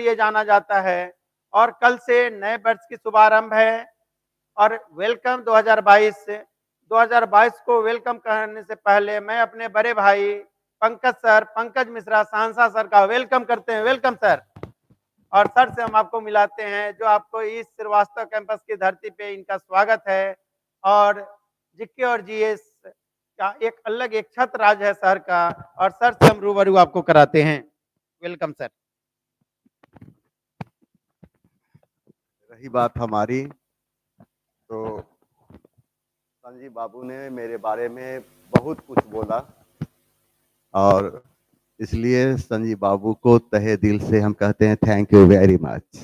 लिए जाना जाता है और कल से नए वर्ष की शुभारंभ है और वेलकम 2022 से 2022 को वेलकम करने से पहले मैं अपने बड़े भाई पंकज मिश्रा सांसा सर का वेलकम करते हैं। Welcome sir. और सर से हम आपको मिलाते हैं जो आपको इस श्रीवास्तव कैंपस की धरती पे इनका स्वागत है और जीके और जीएस का एक अलग एक छत्र राज है सर का और सर से हम रूबरू आपको कराते हैं। Welcome sir. रही बात हमारी, तो संजीव बाबू ने मेरे बारे में बहुत कुछ बोला और इसलिए संजीव बाबू को तहे दिल से हम कहते हैं थैंक यू वेरी मच।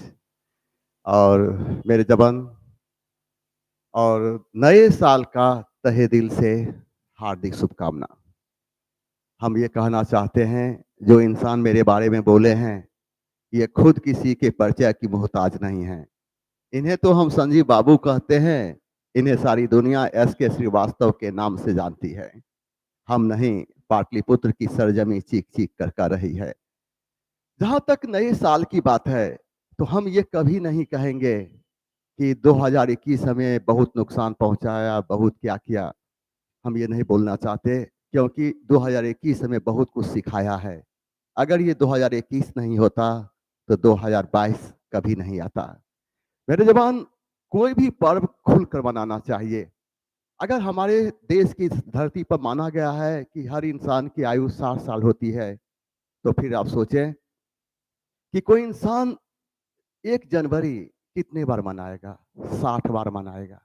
और मेरे जवान और नए साल का तहे दिल से हार्दिक शुभकामना। हम ये कहना चाहते हैं, जो इंसान मेरे बारे में बोले हैं ये खुद किसी के परिचय की मोहताज नहीं है। इन्हें तो हम संजीव बाबू कहते हैं, इन्हें सारी दुनिया एस.के. श्रीवास्तव के नाम से जानती है। हम नहीं, पाटलिपुत्र की सरजमी चीख चीख कर रही है। जहां तक नए साल की बात है, तो हम ये कभी नहीं कहेंगे कि 2021 हमें बहुत नुकसान पहुंचाया, बहुत क्या किया। हम ये नहीं बोलना चाहते, क्योंकि 2021 हमें बहुत कुछ सिखाया है। अगर ये 2021 नहीं होता तो 2022 कभी नहीं आता। मेरे जवान, कोई भी पर्व खुलकर मनाना चाहिए। अगर हमारे देश की धरती पर माना गया है कि हर इंसान की आयु 60 साल होती है, तो फिर आप सोचें कि कोई इंसान 1 जनवरी कितने बार मनाएगा? 60 बार मनाएगा।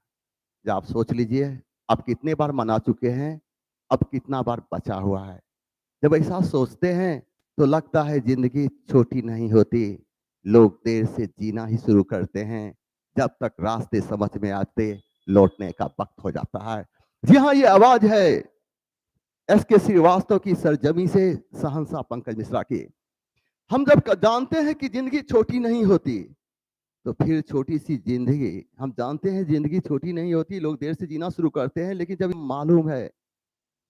जब आप सोच लीजिए आप कितने बार मना चुके हैं, अब कितना बार बचा हुआ है। जब ऐसा सोचते हैं तो लगता है जिंदगी छोटी नहीं होती। लोग देर से जीना ही शुरू करते हैं, जब तक रास्ते समझ में आते लौटने का वक्त हो जाता है। जी हाँ, ये आवाज है एस.के. श्रीवास्तव की सरजमी से शहंशाह पंकज मिश्रा की। हम जब जानते हैं कि जिंदगी छोटी नहीं होती, तो फिर छोटी सी जिंदगी, हम जानते हैं जिंदगी छोटी नहीं होती, लोग देर से जीना शुरू करते हैं, लेकिन जब मालूम है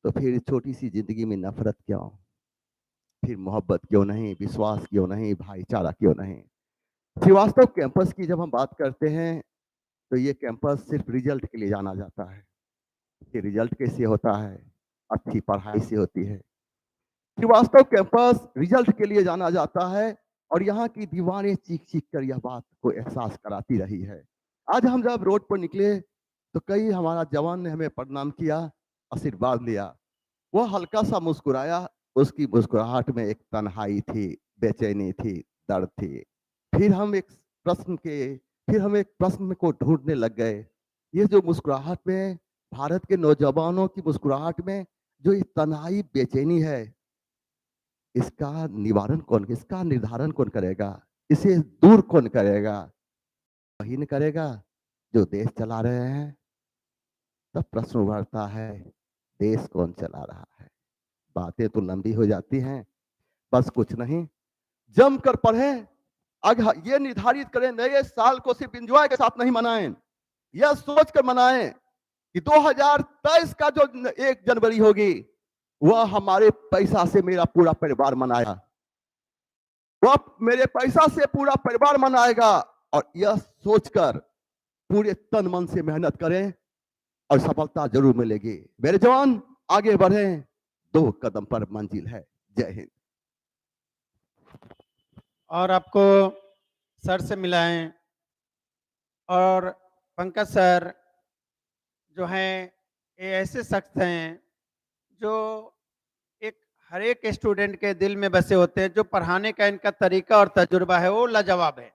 तो फिर छोटी सी जिंदगी में नफरत क्यों, फिर मोहब्बत क्यों नहीं, विश्वास क्यों नहीं, भाईचारा क्यों नहीं। श्रीवास्तव कैंपस की जब हम बात करते हैं तो ये कैंपस सिर्फ रिजल्ट के लिए जाना जाता है कि रिजल्ट कैसे होता है, अच्छी पढ़ाई से होती है। श्रीवास्तव कैंपस रिजल्ट के लिए जाना जाता है और यहाँ की दीवारें चीख चीख कर यह बात को एहसास कराती रही है। आज हम जब रोड पर निकले तो कई हमारा जवान ने हमें प्रणाम किया, आशीर्वाद लिया। वह हल्का सा मुस्कुराया, उसकी मुस्कुराहट में एक तन्हाई थी, बेचैनी थी, दर्द थी। फिर हम एक प्रश्न के फिर हम एक प्रश्न को ढूंढने लग गए। ये जो मुस्कुराहट में, भारत के नौजवानों की मुस्कुराहट में जो ये तन्हाई बेचैनी है, इसका निवारण कौन, इसका निर्धारण कौन करेगा, इसे दूर कौन करेगा? वही न करेगा जो देश चला रहे हैं। तब प्रश्न उभरता है, देश कौन चला रहा है? बातें तो लंबी हो जाती हैं, बस कुछ नहीं, जम कर पढ़ें। अगर ये निर्धारित करें नए साल को सिर्फ एंजॉय के साथ नहीं मनाएं, यह सोच कर मनाएं कि 2023 का जो 1 जनवरी होगी वह हमारे पैसा से मेरा पूरा परिवार मनाएगा, वह मेरे पैसा से पूरा परिवार मनाएगा। और यह सोचकर पूरे तन मन से मेहनत करें और सफलता जरूर मिलेगी। मेरे जवान आगे बढ़ें, 2 कदम पर मंजिल है। जय हिंद। और आपको सर से मिलाएं और पंकज सर जो हैं ये ऐसे शख्स हैं जो एक हर एक स्टूडेंट के दिल में बसे होते हैं। जो पढ़ाने का इनका तरीका और तजुर्बा है वो लाजवाब है।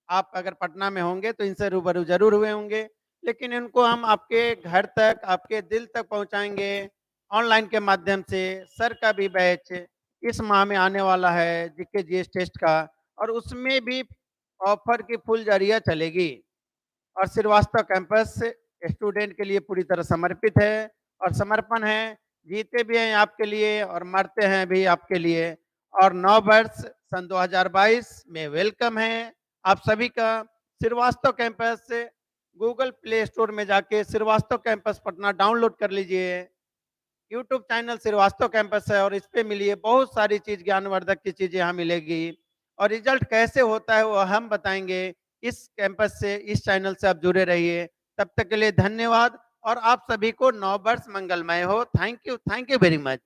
आप अगर पटना में होंगे तो इनसे रूबरू जरूर हुए होंगे, लेकिन इनको हम आपके घर तक, आपके दिल तक पहुंचाएंगे ऑनलाइन के माध्यम से। सर का भी बैच इस माह में आने वाला है जीके जीएस टेस्ट का, और उसमें भी ऑफर की फुल जारिया चलेगी। और श्रीवास्तव कैंपस स्टूडेंट के लिए पूरी तरह समर्पित है और समर्पण है। जीते भी हैं आपके लिए और मरते हैं भी आपके लिए। और 9 वर्ष सन 2022 में वेलकम है आप सभी का। Srivastava campus Google play store में जाके श्रीवास्तव कैंपस पटना डाउनलोड कर लीजिए। यूट्यूब चैनल श्रीवास्तव कैंपस है और इस पे मिलिए बहुत सारी चीज, ज्ञानवर्धक की चीजें यहाँ मिलेगी। और रिजल्ट कैसे होता है वो हम बताएँगे। इस कैंपस से, इस चैनल से आप जुड़े रहिए। तब तक के लिए धन्यवाद और आप सभी को नव वर्ष मंगलमय हो। Thank you very much.